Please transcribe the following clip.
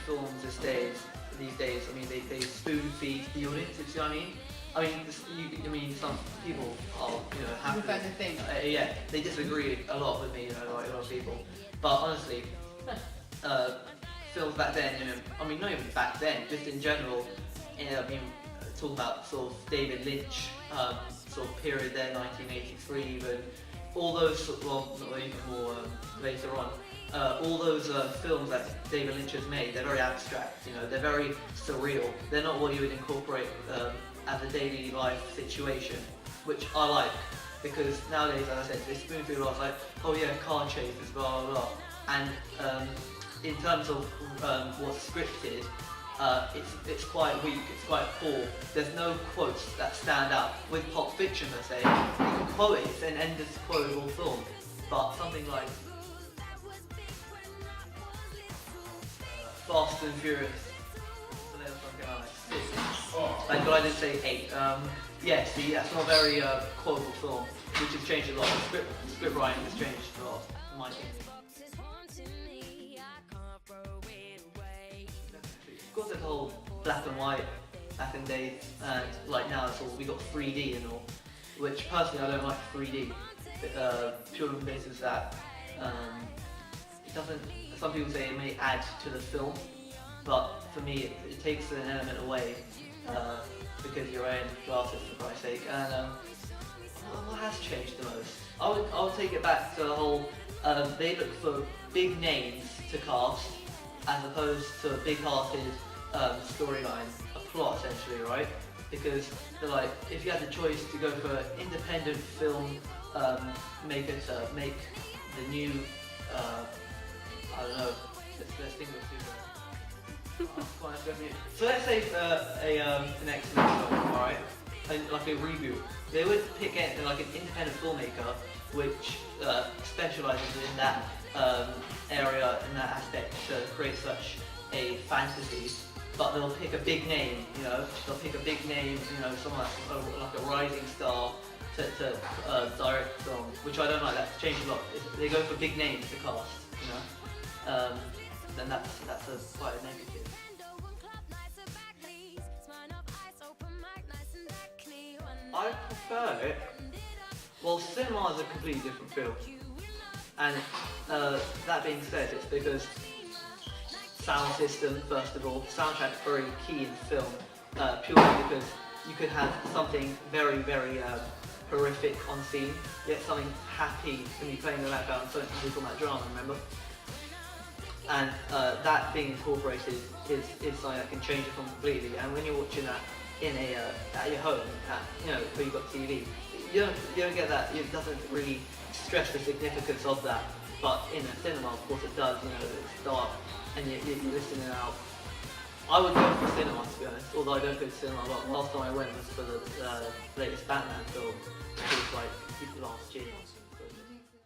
films these days, I mean, they spoon feed the audience, if you see what I mean. I mean, some people are, happy. You find the thing. Yeah, they disagree a lot with me, like a lot of people. But honestly, films back then, I mean, not even back then, just in general, I mean, talk about sort of David Lynch, sort of period there, 1983 even, all those, well, not even more later on, all those films that David Lynch has made, they're very abstract, they're very surreal. They're not what you would incorporate as a daily life situation, which I like, because nowadays, as I said, they spoon feed a lot, like, oh yeah, car chases, blah blah blah, and in terms of what's scripted, it's quite weak, it's quite poor. There's no quotes that stand out. With Pulp Fiction, let's say, you can quote it, it's an endless quotable film, but something like Fast and Furious, so there's something like 6. Like, but I did say 8. Yeah, see, that's not a very quotable film, which has changed a lot. The script writing has changed a lot, in my opinion. Of course, there's whole black and white back in the days, and like now it's all, we got 3D and all, which personally I don't like 3D, purely on the basis that it doesn't, some people say it may add to the film, but for me it takes an element away, because you're wearing glasses for Christ's sake. And what has changed the most? I would take it back to the whole, they look for big names to cast, as opposed to a big-hearted storyline, a plot essentially, right? Because they're like, if you had the choice to go for an independent film maker to make the new, I don't know, let's think of so let's say an X-Men film, alright, like a reboot. They would pick like an independent filmmaker which specialises in that area, in that aspect, to create such a fantasy. But they'll pick a big name, they'll pick a big name, someone like a rising star to direct the film, which I don't like. That's changed a lot. If they go for big names to cast, then that's quite a negative. I prefer it. Well, cinema is a completely different field, and that being said, it's because sound system, first of all, soundtrack's very key in film, purely because you could have something very, very horrific on scene, yet something happy can be playing in the background, something we call that drama, remember? And that being incorporated is something that can change the film completely. And when you're watching that at your home, where you've got TV, you don't get that. It doesn't really stress the significance of that. But in a cinema, of course, it does. It's dark, and you're listening out. I would go for cinema, to be honest. Although I don't go to cinema a lot. Last time I went was for the latest Batman film, which was like last year.